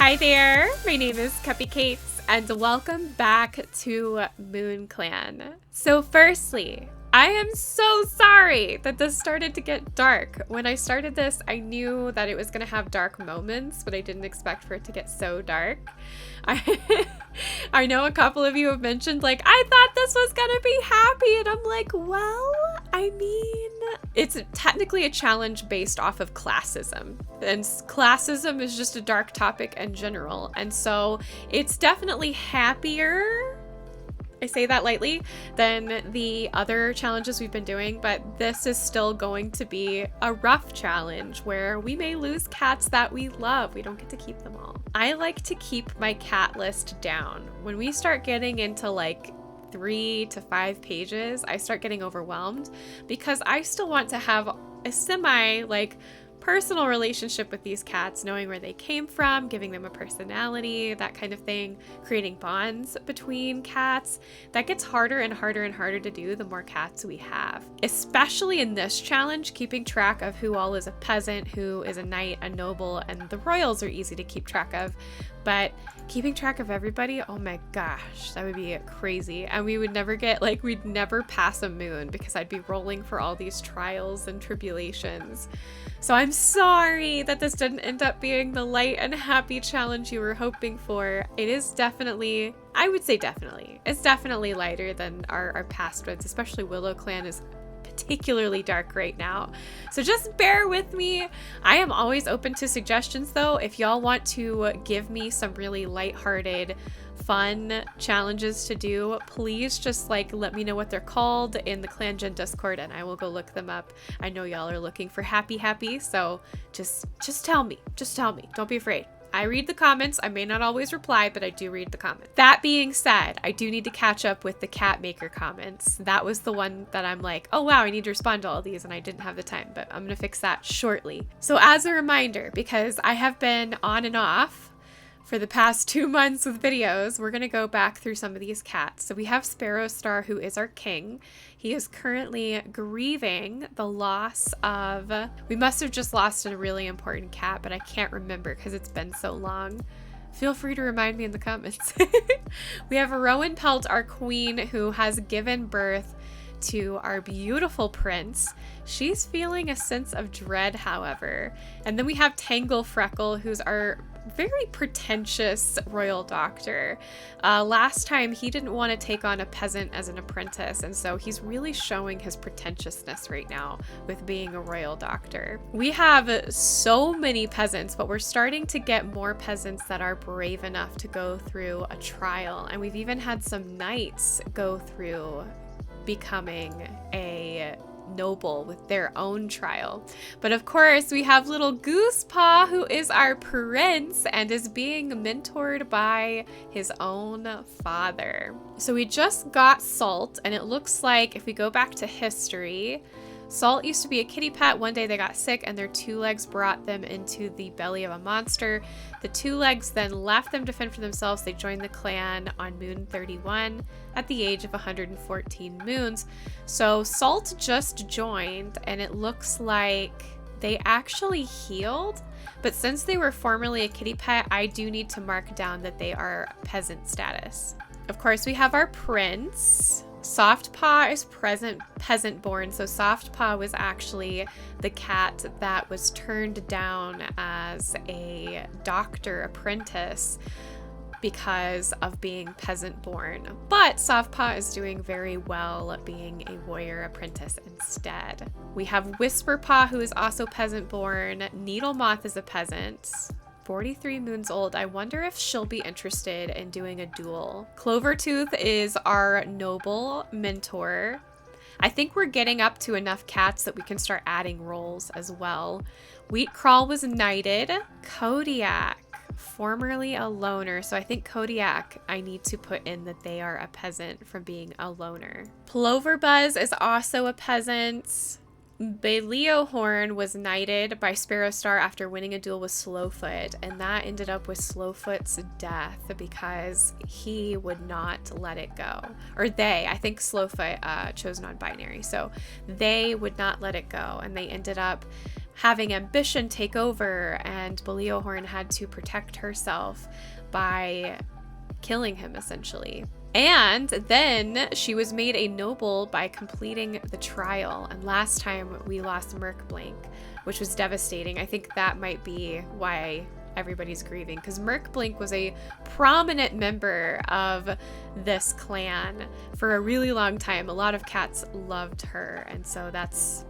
Hi there, my name is Cupicate and welcome back to Moon Clan. So firstly, I am so sorry that this started to get dark. When I started this, I knew that it was going to have dark moments, but I didn't expect for it to get so dark. I know a couple of you have mentioned, like, I thought this was going to be happy, and I'm like, well, I mean, it's technically a challenge based off of classism, and classism is just a dark topic in general, and so it's definitely happier, I say that lightly, than the other challenges we've been doing, but this is still going to be a rough challenge where we may lose cats that we love. We don't get to keep them all. I like to keep my cat list down. When we start getting into like 3 to 5 pages, I start getting overwhelmed because I still want to have a semi personal relationship with these cats, knowing where they came from, giving them a personality, that kind of thing, creating bonds between cats. That gets harder and harder and harder to do the more cats we have. Especially in this challenge, keeping track of who all is a peasant, who is a knight, a noble, and the royals are easy to keep track of. But keeping track of everybody, oh my gosh, that would be crazy. And we would never get, we'd never pass a moon because I'd be rolling for all these trials and tribulations. So I'm sorry that this didn't end up being the light and happy challenge you were hoping for. It is definitely, I would say definitely, it's definitely lighter than our past ones, especially Willow Clan is particularly dark right now. So just bear with me. I am always open to suggestions though. If y'all want to give me some really lighthearted, fun challenges to do, please just let me know what they're called in the clangen Discord and I will go look them up. I know y'all are looking for happy, so just tell me. Just tell me. Don't be afraid. I read the comments. I may not always reply, but I do read the comments. That being said, I do need to catch up with the cat maker comments. That was the one that I'm like, oh wow, I need to respond to all these and I didn't have the time, but I'm gonna fix that shortly. So as a reminder, because I have been on and off for the past 2 months with videos, we're gonna go back through some of these cats. So we have Sparrow Star, who is our king. He is currently grieving the loss of, we must have just lost a really important cat, but I can't remember because it's been so long. Feel free to remind me in the comments. We have Rowan Pelt, our queen, who has given birth to our beautiful prince. She's feeling a sense of dread, however. And then we have Tangle Freckle, who's our very pretentious royal doctor. Last time he didn't want to take on a peasant as an apprentice, and so he's really showing his pretentiousness right now with being a royal doctor. We have so many peasants, but we're starting to get more peasants that are brave enough to go through a trial, and we've even had some knights go through becoming a noble with their own trial. But of course we have little Goosepaw, who is our prince and is being mentored by his own father. So we just got Salt, and it looks like if we go back to history, Salt used to be a kitty pet. One day they got sick and their 2 legs brought them into the belly of a monster. The 2 legs then left them to fend for themselves. They joined the clan on Moon 31 at the age of 114 moons. So Salt just joined, and it looks like they actually healed. But since they were formerly a kitty pet, I do need to mark down that they are peasant status. Of course, we have our prince. Softpaw is peasant born, so Softpaw was actually the cat that was turned down as a doctor apprentice because of being peasant born. But Softpaw is doing very well being a warrior apprentice instead. We have Whisperpaw, who is also peasant born. Needlemoth is a peasant. 43 moons old. I wonder if she'll be interested in doing a duel. Clovertooth is our noble mentor. I think we're getting up to enough cats that we can start adding roles as well. Wheatcrawl was knighted. Kodiak, formerly a loner. So I think Kodiak, I need to put in that they are a peasant from being a loner. Ploverbuzz is also a peasant. Baleohorn was knighted by Sparrow Star after winning a duel with Slowfoot, and that ended up with Slowfoot's death because he would not let it go. Or they, I think Slowfoot chose non-binary, so they would not let it go, and they ended up having ambition take over, and Baleohorn had to protect herself by killing him, essentially. And then she was made a noble by completing the trial. And last time we lost Merkblank, which was devastating. I think that might be why everybody's grieving, because Merkblink was a prominent member of this clan for a really long time. A lot of cats loved her, and so that's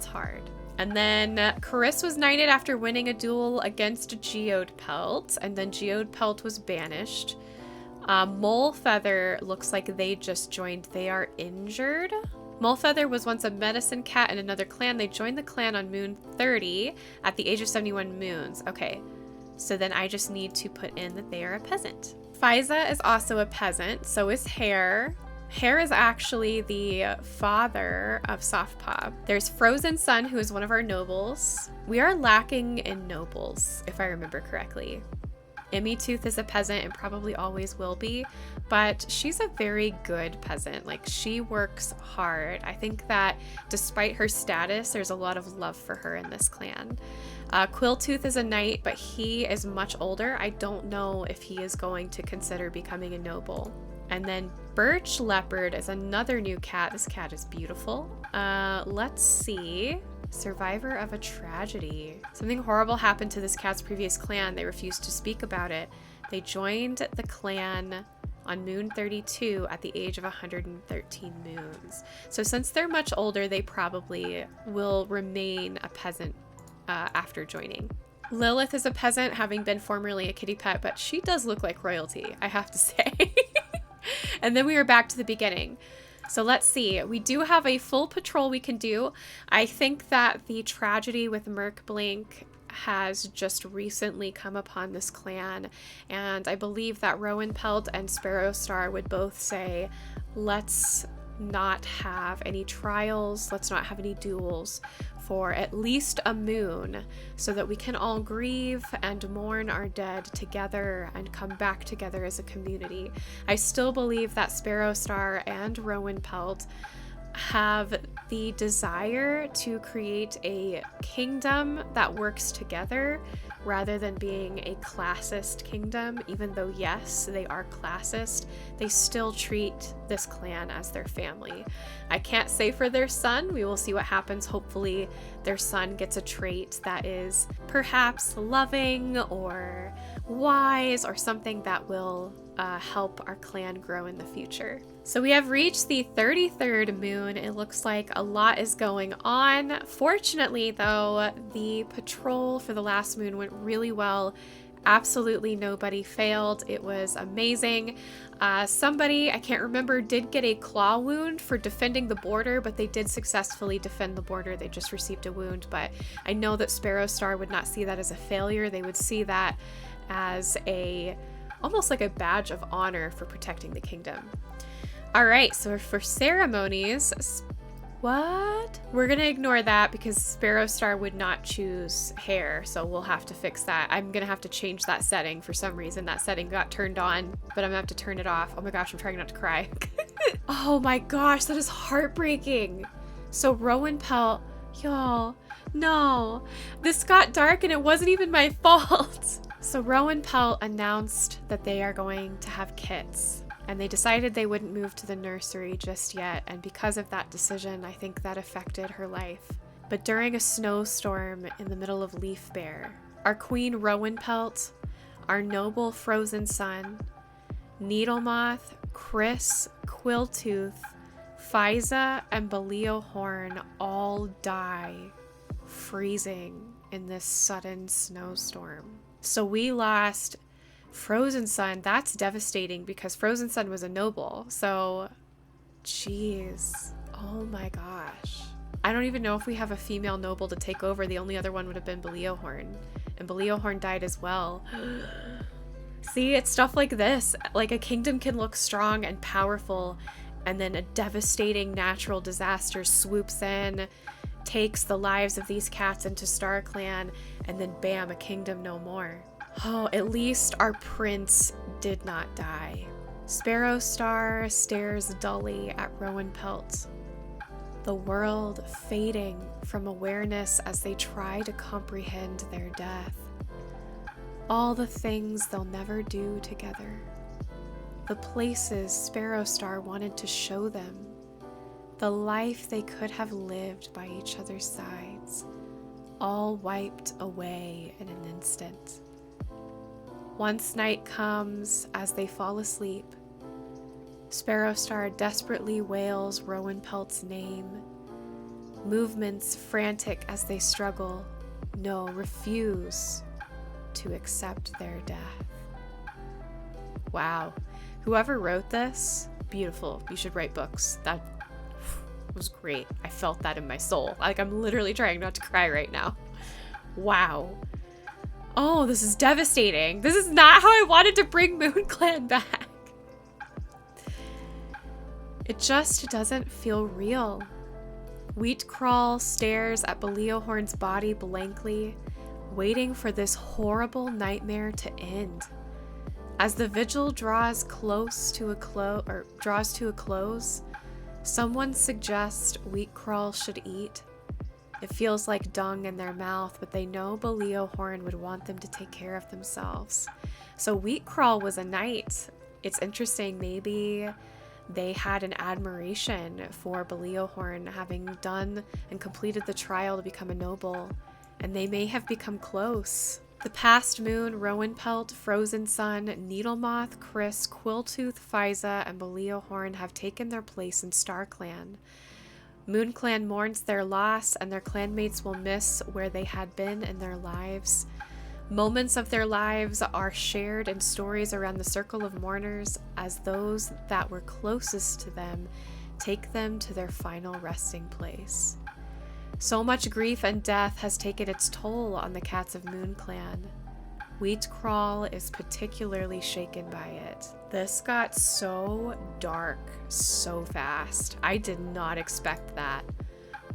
hard. And then Cariss was knighted after winning a duel against Geodpelt, and then Geodpelt was banished. Molefeather looks like they just joined. They are injured. Molefeather was once a medicine cat in another clan. They joined the clan on moon 30 at the age of 71 moons. Okay, so then I just need to put in that they are a peasant. Fiza is also a peasant, so is Hare. Hare is actually the father of Softpaw. There's Frozen Sun, who is one of our nobles. We are lacking in nobles, if I remember correctly. Emmy Tooth is a peasant and probably always will be, but she's a very good peasant. Like, she works hard. I think that despite her status, there's a lot of love for her in this clan. Quilltooth is a knight, but he is much older. I don't know if he is going to consider becoming a noble. And then Birch Leopard is another new cat. This cat is beautiful. Let's see. Survivor of a tragedy. Something horrible happened to this cat's previous clan. They refused to speak about it. They joined the clan on moon 32 at the age of 113 moons. So since they're much older, they probably will remain a peasant after joining. Lilith is a peasant, having been formerly a kitty pet, but she does look like royalty, I have to say. And then we are back to the beginning. So let's see. We do have a full patrol we can do. I think that the tragedy with Merkblink has just recently come upon this clan, and I believe that Rowanpelt and Sparrowstar would both say, let's not have any trials, let's not have any duels for at least a moon, so that we can all grieve and mourn our dead together and come back together as a community. I still believe that Sparrowstar and Rowanpelt have the desire to create a kingdom that works together rather than being a classist kingdom. Even though, yes, they are classist, they still treat this clan as their family. I can't say for their son. We will see what happens. Hopefully their son gets a trait that is perhaps loving or wise or something that will help our clan grow in the future. So we have reached the 33rd moon. It looks like a lot is going on. Fortunately, though, the patrol for the last moon went really well. Absolutely nobody failed. It was amazing. Somebody, I can't remember, did get a claw wound for defending the border, but they did successfully defend the border. They just received a wound, but I know that Sparrowstar would not see that as a failure. They would see that as almost like a badge of honor for protecting the kingdom. All right, so for ceremonies, what? We're gonna ignore that because Sparrowstar would not choose hair, so we'll have to fix that. I'm gonna have to change that setting. For some reason, that setting got turned on, but I'm gonna have to turn it off. Oh my gosh, I'm trying not to cry. Oh my gosh, that is heartbreaking. So Rowanpelt, y'all, no. This got dark and it wasn't even my fault. So Rowanpelt announced that they are going to have kits. And they decided they wouldn't move to the nursery just yet, and because of that decision, I think that affected her life. But during a snowstorm in the middle of Leaf Bear, our queen Rowanpelt, our noble Frozen Sun, Needlemoth, Chris, Quilltooth, Fiza, and Baleohorn all die, freezing in this sudden snowstorm. So we lost Frozen Sun. That's devastating because Frozen Sun was a noble. So, jeez. Oh my gosh. I don't even know if we have a female noble to take over. The only other one would have been Baleohorn. And Baleohorn died as well. See, it's stuff like this. Like, a kingdom can look strong and powerful, and then a devastating natural disaster swoops in, takes the lives of these cats into StarClan, and then bam, a kingdom no more. Oh, at least our prince did not die. Sparrowstar stares dully at Rowanpelt. the world fading from awareness as they try to comprehend their death. All the things they'll never do together. The places Sparrowstar wanted to show them. The life they could have lived by each other's sides. All wiped away in an instant. Once night comes, as they fall asleep, Sparrowstar desperately wails Rowanpelt's name. Movements frantic as they struggle, no, refuse to accept their death. Wow. Whoever wrote this, beautiful. You should write books. That was great. I felt that in my soul. Like, I'm literally trying not to cry right now. Wow. Oh, this is devastating. This is not how I wanted to bring MoonClan back. It just doesn't feel real. Wheatcrawl stares at Baleohorn's body blankly, waiting for this horrible nightmare to end. As the vigil draws to a close, someone suggests Wheatcrawl should eat. It feels like dung in their mouth, but they know Baleohorn would want them to take care of themselves. So Wheatcrawl was a knight. It's interesting, maybe they had an admiration for Baleohorn having done and completed the trial to become a noble, and they may have become close. The past moon, Rowanpelt, Frozen Sun, Needlemoth, Chris, Quilltooth, Fiza, and Baleohorn have taken their place in StarClan. MoonClan mourns their loss, and their clanmates will miss where they had been in their lives. Moments of their lives are shared in stories around the circle of mourners as those that were closest to them take them to their final resting place. So much grief and death has taken its toll on the cats of MoonClan. Wheatcrawl is particularly shaken by it. This got so dark so fast. I did not expect that.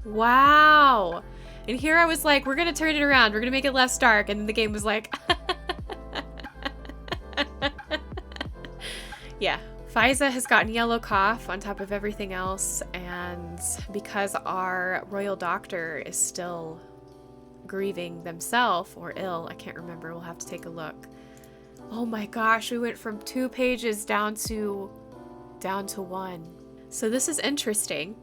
Wow! And here I was like, we're gonna turn it around. We're gonna make it less dark. And then the game was like, yeah. Fiza has gotten yellow cough on top of everything else. And because our royal doctor is still grieving themselves or ill, I can't remember. We'll have to take a look. Oh my gosh, we went from 2 pages down to 1. So this is interesting.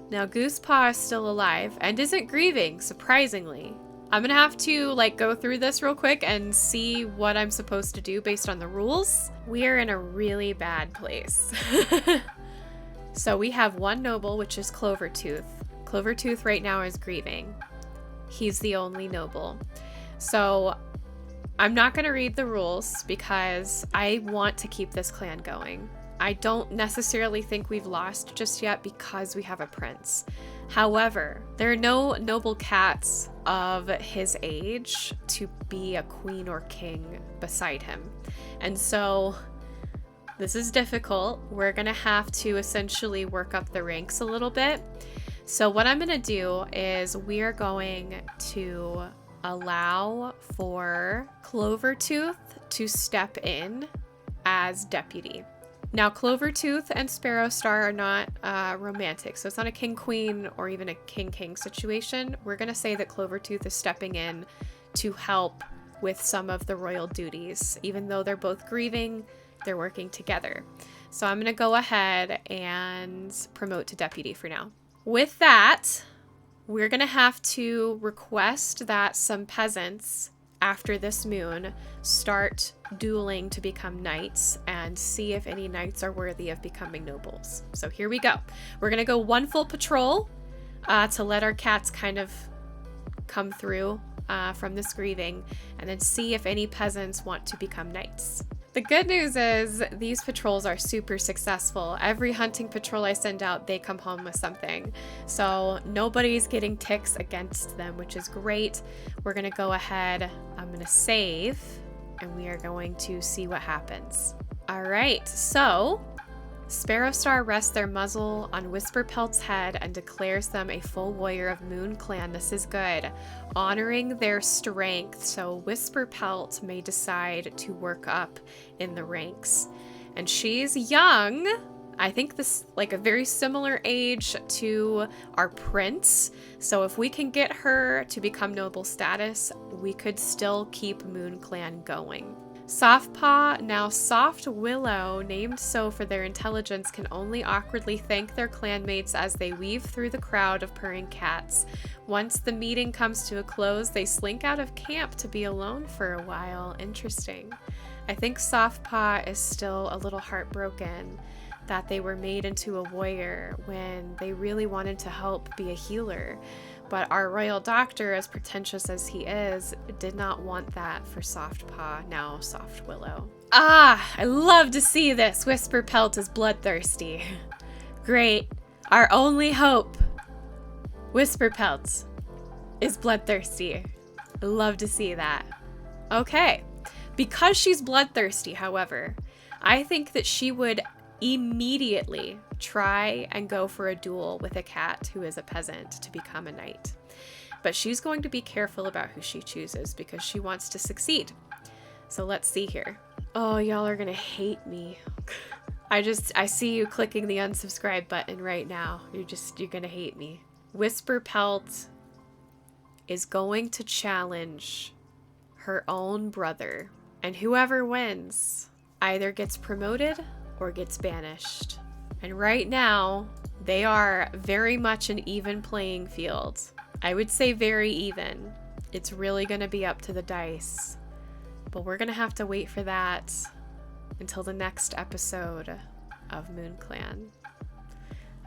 Now, Goosepaw is still alive and isn't grieving, surprisingly. I'm gonna have to go through this real quick and see what I'm supposed to do based on the rules. We are in a really bad place. So we have one noble, which is Clovertooth. Clovertooth right now is grieving. He's the only noble. So I'm not gonna read the rules because I want to keep this clan going. I don't necessarily think we've lost just yet because we have a prince. However, there are no noble cats of his age to be a queen or king beside him. And so this is difficult. We're gonna have to essentially work up the ranks a little bit. So what I'm gonna do is we are going to allow for Clovertooth to step in as deputy. Now, Clovertooth and Sparrowstar are not romantic, so it's not a king-queen or even a king-king situation. We're going to say that Clovertooth is stepping in to help with some of the royal duties. Even though they're both grieving, they're working together. So I'm going to go ahead and promote to deputy for now. With that, we're going to have to request that some peasants after this moon start dueling to become knights and see if any knights are worthy of becoming nobles. So here we go. We're gonna go one full patrol to let our cats kind of come through from this grieving, and then see if any peasants want to become knights. The good news is these patrols are super successful. Every hunting patrol I send out, they come home with something. So nobody's getting ticks against them, which is great. We're gonna go ahead, I'm gonna save, and we are going to see what happens. All right, so Sparrowstar rests their muzzle on Whisperpelt's head and declares them a full warrior of MoonClan. This is good. Honoring their strength, so Whisperpelt may decide to work up in the ranks. And she's young, I think this like a very similar age to our prince. So if we can get her to become noble status, we could still keep Moon Clan going. Softpaw, now Soft Willow, named so for their intelligence, can only awkwardly thank their clanmates as they weave through the crowd of purring cats. Once the meeting comes to a close, they slink out of camp to be alone for a while. Interesting. I think Softpaw is still a little heartbroken that they were made into a warrior when they really wanted to help be a healer. But our royal doctor, as pretentious as he is, did not want that for Softpaw, now Soft Willow. Ah, I love to see this. Whisperpelt is bloodthirsty. Great. Our only hope. Whisperpelt is bloodthirsty. I love to see that. Okay. Because she's bloodthirsty, however, I think that she would immediately try and go for a duel with a cat who is a peasant to become a knight. But she's going to be careful about who she chooses because she wants to succeed. So let's see here. Oh, y'all are gonna hate me. I see you clicking the unsubscribe button right now. You're gonna hate me. Whisperpelt is going to challenge her own brother, and whoever wins either gets promoted or gets banished. And right now, they are very much an even playing field. I would say very even. It's really going to be up to the dice. But we're going to have to wait for that until the next episode of Moon Clan.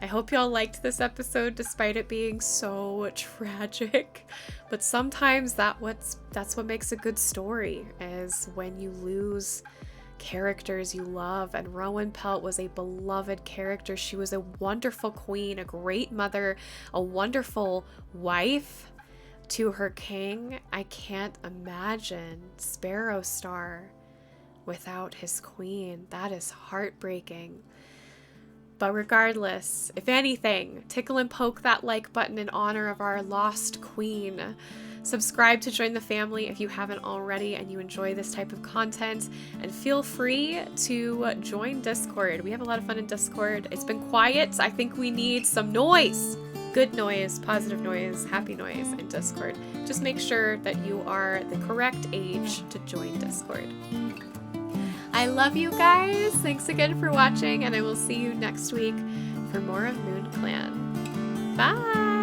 I hope y'all liked this episode despite it being so tragic. But sometimes that's what makes a good story, is when you lose characters you love. And Rowan Pelt was a beloved character. She was a wonderful queen, a great mother, a wonderful wife to her king. I can't imagine Sparrow Star without his queen. That is heartbreaking. But regardless, if anything, tickle and poke that like button in honor of our lost queen. Subscribe to join the family if you haven't already and you enjoy this type of content, and feel free to join Discord. We have a lot of fun in Discord. It's been quiet. I think we need some noise. Good noise, positive noise, happy noise in Discord. Just make sure that you are the correct age to join Discord. I love you guys. Thanks again for watching, and I will see you next week for more of Moon Clan. Bye!